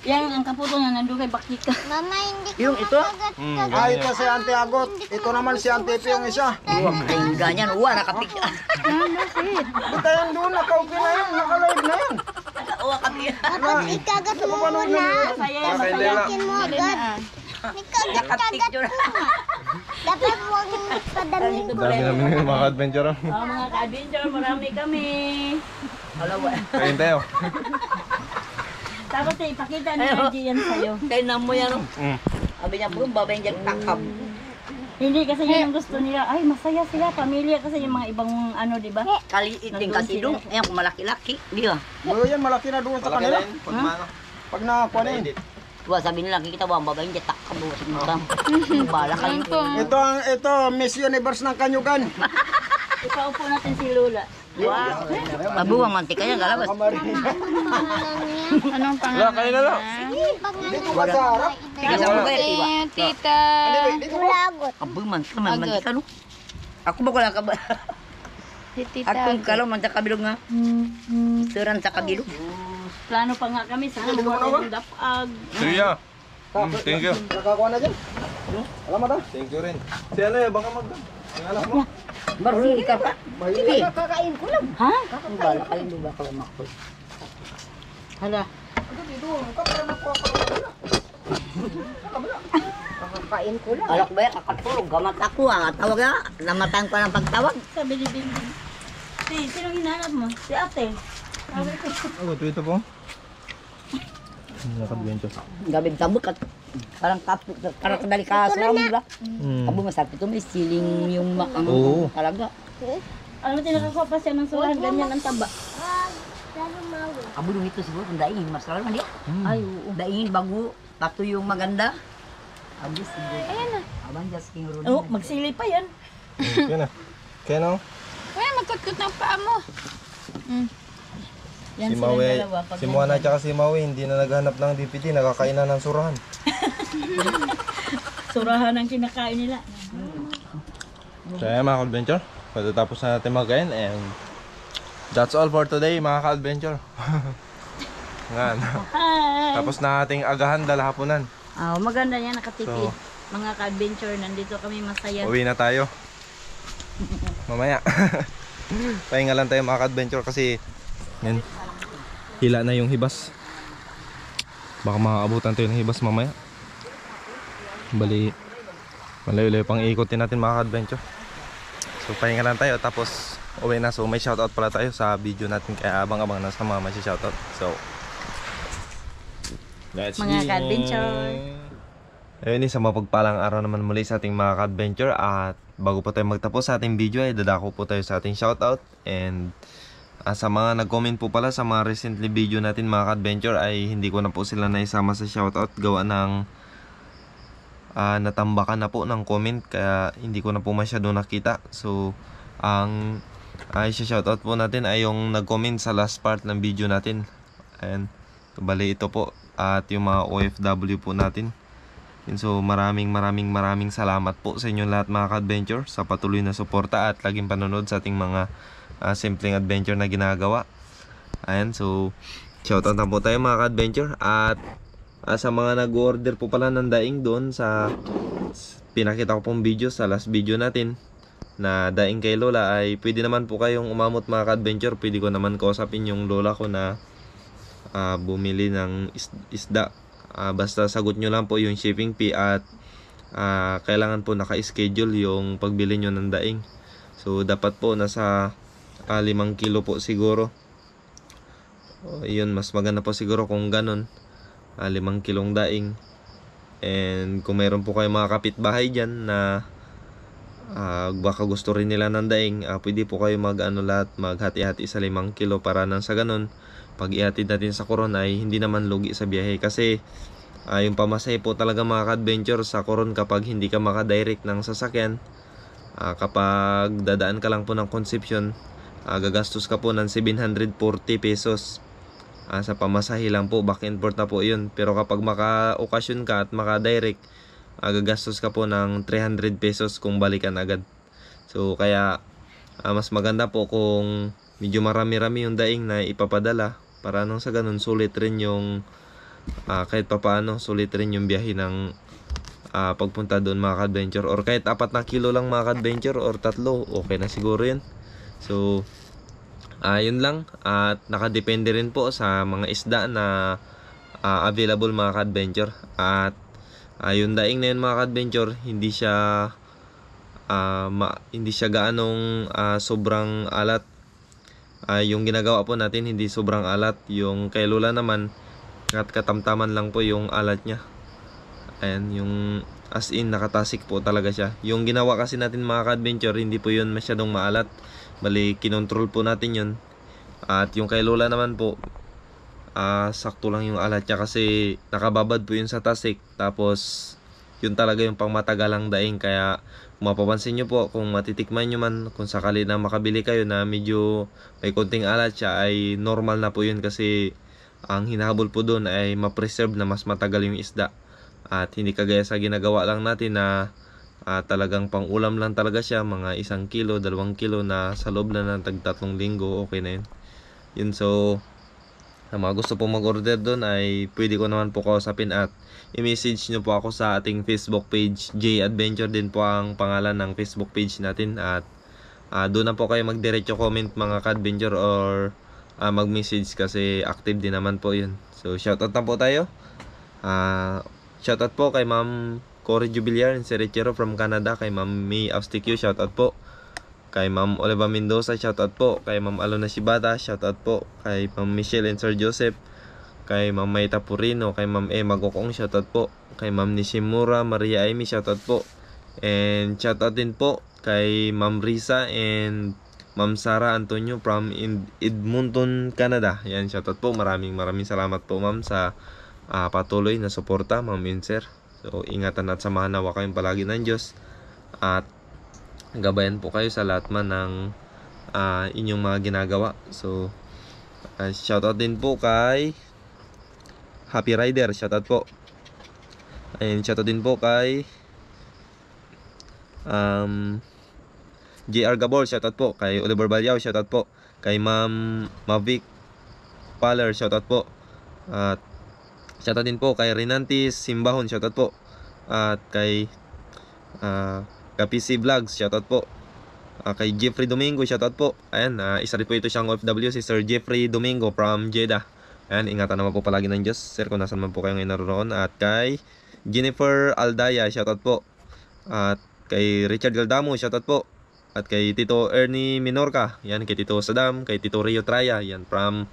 [SPEAKER 2] Yan, ang kaputo niya, nandun kay Bakika.
[SPEAKER 4] Mama, hindi ko
[SPEAKER 6] Yung ito?
[SPEAKER 4] makagat.
[SPEAKER 3] Ah, ito si Auntie Agot. Ito naman si Auntie Epi yung isa.
[SPEAKER 6] Ay, ganyan. Uwa, nakapik.
[SPEAKER 3] Basta yan doon, naka-okay na yan, naka-live na yan.
[SPEAKER 6] Uwa, kapik.
[SPEAKER 4] Dapat ikagat mo muna.
[SPEAKER 2] Masaya yan, masaya.
[SPEAKER 4] Ikatin mo agad. Nagkagat-kagat ko nga. Dapat huwag yung padamin ko.
[SPEAKER 1] Dami namin yung mga adventure.
[SPEAKER 2] Mga ka-adventure, marami kami.
[SPEAKER 6] Alawa.
[SPEAKER 1] Kain tayo.
[SPEAKER 2] Tapos ipakita ni Angie yan sa'yo.
[SPEAKER 6] Kaya na mo yan.
[SPEAKER 1] Mm.
[SPEAKER 6] Sabi niya po, babayin dyan takab.
[SPEAKER 2] Hindi kasi yun ang gusto nila. Ay, masaya sila. Pamilya kasi yung mga ibang ano, di ba?
[SPEAKER 6] Kaliit din kasi doon. Ayan, kung malaki-laki. Di ba?
[SPEAKER 3] Oo, yan malaki na doon sa kanila.
[SPEAKER 1] Pag mano.
[SPEAKER 3] Pag nakuha na yun.
[SPEAKER 6] Diba, sabi nila, kikita ba ang babayin dyan takab. Bala kayo.
[SPEAKER 3] Ito, Miss Universe ng Kanyugan.
[SPEAKER 2] Ipaupo natin si Lola.
[SPEAKER 6] Wow. Mabuwang mantika yan, galabas.
[SPEAKER 5] Anong
[SPEAKER 1] Wala, kain na lang.
[SPEAKER 3] Dito ka sa harap.
[SPEAKER 6] Tiga sa mga diba?
[SPEAKER 5] Tita.
[SPEAKER 4] Lagot.
[SPEAKER 6] Abuy man, mantika no? Ako ba ko lang ka ba?
[SPEAKER 5] Si Tita.
[SPEAKER 6] Akong kalaw man sa kabilog nga. Suran sa kabilog.
[SPEAKER 2] Plano pa nga kami. Sana mabuhay yung dapag.
[SPEAKER 1] Sige. Thank you.
[SPEAKER 3] Nakakuha na dyan. Alamat ah.
[SPEAKER 1] Thank you rin. Si ano eh, baka mag... Ang alam mo.
[SPEAKER 6] Marunong ka pa. Sige.
[SPEAKER 4] Kakain ko lang.
[SPEAKER 2] Ha?
[SPEAKER 6] Bala kayo, di ba ka makoy?
[SPEAKER 2] Hala.
[SPEAKER 3] Dito, kapara na po ako.
[SPEAKER 4] Kakain ko lang.
[SPEAKER 6] Alak ba yan, kakatulog, gamat ako ah. Tawag na, namatayan ko ng pagtawag.
[SPEAKER 2] Sabi ni Bibi. Sinong hinahanap mo? Si ate. Sabi ko.
[SPEAKER 1] Oh, ito po. Naka-adventure.
[SPEAKER 6] Gabig tabuk at parang kapit, parang kadali ka sa ram, di ba? Abo masakit ito, may siling yung
[SPEAKER 1] Oo.
[SPEAKER 6] talaga.
[SPEAKER 2] Alam mo, tinakakuha pa siya ng surahan. Ganyan ang taba.
[SPEAKER 4] Lalo mawi.
[SPEAKER 6] Abo yung ito siguro, kung daingin, masarap man di.
[SPEAKER 2] Ay, oo.
[SPEAKER 6] Daingin, bago, tato yung maganda. Abo siguro. Ayan na. Aban, just king Rudy.
[SPEAKER 2] Oh, magsili pa yan.
[SPEAKER 1] Kaya na. Kaya na.
[SPEAKER 5] Uy, magkutkut ng paa mo.
[SPEAKER 2] Yan
[SPEAKER 1] Si
[SPEAKER 2] silang
[SPEAKER 1] Maui,
[SPEAKER 2] dalawa. Pag
[SPEAKER 1] si Moana at si Maui hindi na naghanap ng DPT, nakakain na ng surahan.
[SPEAKER 2] surahan ang kinakain nila.
[SPEAKER 1] So ayan mga ka-adventure, patatapos na natin mag-kain and that's all for today mga ka-adventure. Nga,
[SPEAKER 2] Hi!
[SPEAKER 1] tapos na ating agahan dala hapunan.
[SPEAKER 2] Oh, maganda yan, nakatipid.
[SPEAKER 1] So,
[SPEAKER 2] Mga ka-adventure, nandito kami masaya.
[SPEAKER 1] uwi na tayo. Mamaya. Pahinga lang tayo mga ka-adventure kasi yan, hila na yung hibas. Baka makaabutan tayo ng hibas mamaya. Bali, malayo-layo pang ikotin natin mga ka-adventure. So pahinga lang tayo tapos uwi na. So may shoutout pala tayo sa video natin kaya abang-abang na sa mga shoutout. So let's
[SPEAKER 2] Mga
[SPEAKER 1] see.
[SPEAKER 2] ka-adventure.
[SPEAKER 1] Ayun, sa mapagpalang araw naman muli sa ating mga ka-adventure. At bago po tayo magtapos sa ating video ay dadako po tayo sa ating shoutout. And sa mga nag-comment po pala sa mga recently video natin mga ka-adventure ay hindi ko na po sila naisama sa shoutout gawa ng natambakan na po ng comment kaya hindi ko na po masyado nakita. So ang shoutout po natin ay yung nag-comment sa last part ng video natin. And bali ito po at yung mga OFW po natin. And so maraming salamat po sa inyo lahat mga ka-adventure sa patuloy na suporta at laging panonood sa ating mga simpleng adventure na ginagawa. Ayan, so shoutout na po tayo mga ka-adventure. At sa mga nag-order po pala ng daing doon sa pinakita ko pong video sa last video natin na daing kay Lola ay pwede naman po kayong umamot mga ka-adventure. Pwede ko naman kausapin yung Lola ko na bumili ng isda. Basta sagot nyo lang po yung shipping fee at kailangan po naka-schedule yung pagbili nyo ng daing. So dapat po nasa 5 kilo po siguro. Yun, mas maganda po siguro kung ganun. 5 kilong daing. And kung mayroon po kayo mga kapitbahay dyan na baka gusto rin nila ng daing, pwede po kayo maghati-hati sa 5 kilo para nang sa ganun pag ihatid natin sa Coron ay hindi naman lugi sa biyahe. Kasi yung pamasahe po talaga mga ka-adventure sa Coron kapag hindi ka makadirect ng sasakyan, kapag dadaan ka lang po ng Concepcion, gagastos ka po ng 740 pesos sa pamasahe lang po. Back and forth na po yun. Pero kapag maka-okasyon ka at maka-direct, gagastos ka po ng 300 pesos kung balikan agad. So kaya mas maganda po kung medyo marami-rami yung daing na ipapadala para nang sa ganun sulit rin yung kahit papaano sulit rin yung biyahe ng pagpunta doon mga ka-adventure. Or kahit 4 na kilo lang mga ka-adventure or 3, okay na siguro yun. So yun lang. At nakadepende rin po sa mga isda na available mga ka-adventure. At Yung daing na yun mga ka-adventure, hindi siya gaanong sobrang alat. Yung ginagawa po natin hindi sobrang alat. Yung kay Lola naman at katamtaman lang po yung alat niya. Ayan, yung as in nakatasik po talaga siya. Yung ginawa kasi natin mga ka-adventure, hindi po yun masyadong maalat. Bali, kinontrol po natin yun. At yung kay Lola naman po, sakto lang yung alat niya kasi nakababad po yun sa tasik. Tapos yun talaga yung pangmatagalang daing. Kaya kung mapapansin nyo po, kung matitikman nyo man, kung sakali na makabili kayo na medyo may konting alat siya, ay normal na po yun kasi ang hinahabol po doon ay ma-preserve na mas matagal yung isda. At hindi kagaya sa ginagawa lang natin na talagang pang ulam lang talaga siya, mga 1 kilo, 2 kilo na sa loob na ng 3 linggo, okay na yun. Yun, so sa mga gusto po mag-order doon ay pwede ko naman po kausapin at i-message nyo po ako sa ating Facebook page. J Adventure din po ang pangalan ng Facebook page natin. At doon na po kayo magdiretso comment mga ka-adventure or mag-message kasi active din naman po yun. So shoutout na po tayo. Shoutout po kay Ma'am Cory Jubiliar and Serechero from Canada. Kay Ma'am May Austicio, shoutout po. Kay Ma'am Oliva Mendoza, shoutout po. Kay Ma'am Alona Shibata, shoutout po. Kay Ma'am Michelle and Sir Joseph. Kay Ma'am Maita Purino. Kay Ma'am Emma Gokong, shoutout po. Kay Ma'am Nishimura Maria Amy, shoutout po. And shoutout din po kay Ma'am Risa and Ma'am Sara Antonio from Edmonton, Canada. Yan, shoutout po. Maraming salamat po ma'am sa patuloy na suporta, Ma'am and Sir. So ingatan at samahan nawa kayong palagi ng Diyos. At gabayan po kayo sa lahat man ng inyong mga ginagawa. So shoutout din po kay Happy Rider, shoutout po. And shoutout din po kay JR Gabor, shoutout po. Kay Oliver Balyao, shoutout po. Kay Ma'am Mavic Paler, shoutout po. At shoutout din po kay Renantis Simbahon, shoutout po. At kay KPC Vlogs, shoutout po. Kay Jeffrey Domingo, shoutout po. Ayan, isa rin po ito siyang OFW, si Sir Jeffrey Domingo from Jeddah. Ayan, ingatan naman po palagi ng Diyos, Sir, kung nasan man po kayo ngayon naroon. At kay Jennifer Aldaya, shoutout po. At kay Richard Galdamo, shoutout po. At kay Tito Ernie Minorca, yan, kay Tito Sadam, kay Tito Rio Traya, yan, from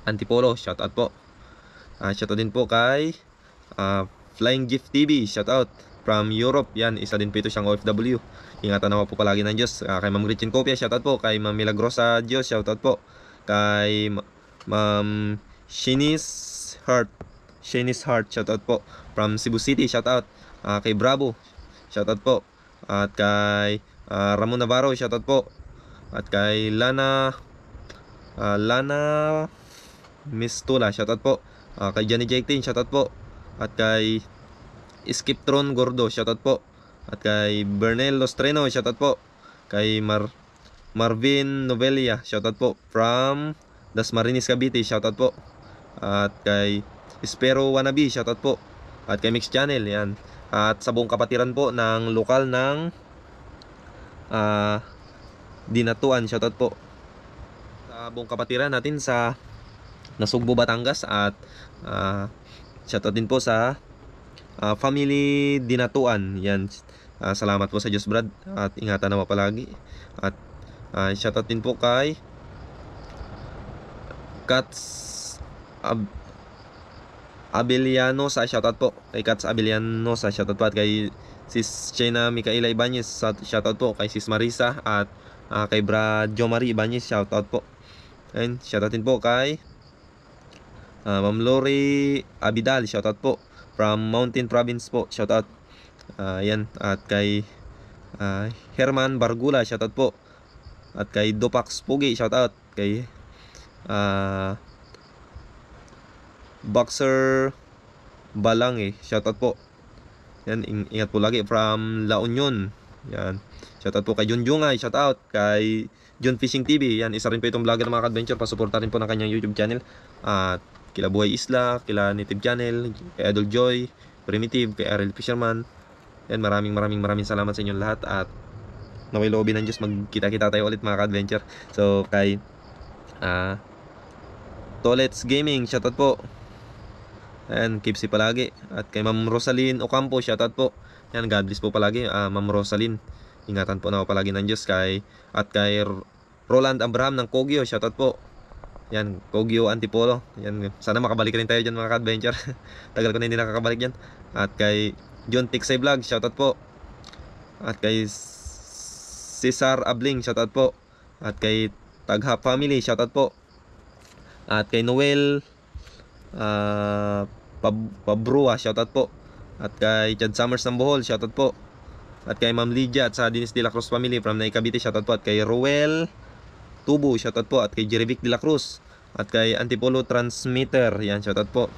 [SPEAKER 1] Antipolo, shoutout po. Shoutout din po kay Flying Gift TV, shoutout from Europe, yan, isa din po ito siyang OFW. Ingatan naman po palagi ng Diyos. Kay Ma'am Gretchen Copia, shoutout po. Kay Ma'am Milagrosa Diyos, shoutout po. Kay Ma'am Shanice Heart, shoutout po from Cebu City, shoutout. Kay Bravo, shoutout po. At kay Ramon Navarro, shoutout po. At kay Lana Mistula, shoutout po. Kay Johnny Jake shoutout po. At kay Skiptron Gordo, shoutout po. At kay Bernel Lostreno, shoutout po. Kay Marvin Novelia, shoutout po from Dasmariñas, Cavite, shoutout po. At kay Espero Wannabe, shoutout po. At kay Mix Channel, yan. At sa buong kapatiran po ng lokal ng Dinatuan, shoutout po. Sa buong kapatiran natin sa Nasugbo, Batangas. At shoutout din po sa Family Dinatuan, yan. Salamat po sa Diyos, Brad. At ingatan naman palagi. At shoutout din po kay Kats Abeliano sa shoutout po. Kay Kats Abeliano sa shoutout po. At kay Sis Chena Micaela Ibanez sa shoutout po. Kay Sis Marisa at kay Bra Jo Marie Ibanez, shoutout po. And shoutout din po kay Ma'am Lori Abidal, shoutout po from Mountain Province po, shoutout. Yan. At kay Herman Bargula, shoutout po. At kay Dopax Pugi, shoutout. Kay Boxer Balange, shoutout po. Yan, ingat po lagi from La Union. Yan. Shoutout po kay Jun Jungay, shoutout. Kay Jun Fishing TV, yan, isa rin po itong vlogger ng mga adventure. Pasuporta rin po ng kanyang YouTube channel. At kila Buhay Isla, kila Native Channel, kay Idol Joy, Primitive, kay Ariel Fisherman. Yan, maraming salamat sa inyong lahat. At naway loobin ng Diyos, magkita-kita tayo ulit mga ka-adventure. So kay Tolets Gaming, shoutout po. Ayan, keep safe palagi. At kay Ma'am Rosaline Ocampo, shoutout po. Yan, God bless po palagi, Ma'am Rosaline. Ingatan po na ako palagi ng Diyos. At kay Roland Abraham ng Kogyo, shoutout po. Yan, Kogyo Antipolo. Yan, sana makabalik rin tayo dyan mga ka-adventure. Tagal ko na hindi nakakabalik dyan. At kay John Tixay Vlog, shoutout po. At kay Cesar Abling, shoutout po. At kay Taghap Family, shoutout po. At kay Noel Pabrua, shoutout po. At kay Chad Summers ng Bohol, shoutout po. At kay Ma'am Lydia at sa Dennis de la Cruz family from Naikabite, shoutout po. At kay Ruel Tubo, shoutout po. At kay Jerevic de la Cruz. At kay Antipolo Transmitter, yan, shoutout po.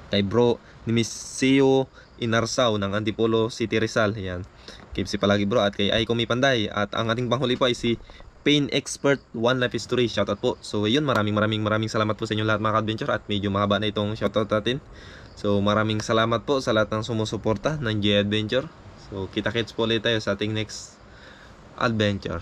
[SPEAKER 1] Kay Bro Nimiseo Inarsao ng Antipolo City Rizal, yan. Keep si palagi bro. At kay Aiko Mi Panday. At ang ating panghuli po ay si Pain Expert One Life History, shoutout po. So yun, maraming salamat po sa inyo lahat mga ka-adventure. At medyo mahaba na itong shoutout natin. So maraming salamat po sa lahat ng sumusuporta ng J Adventure. So kita-kits po ulit tayo sa ating next adventure.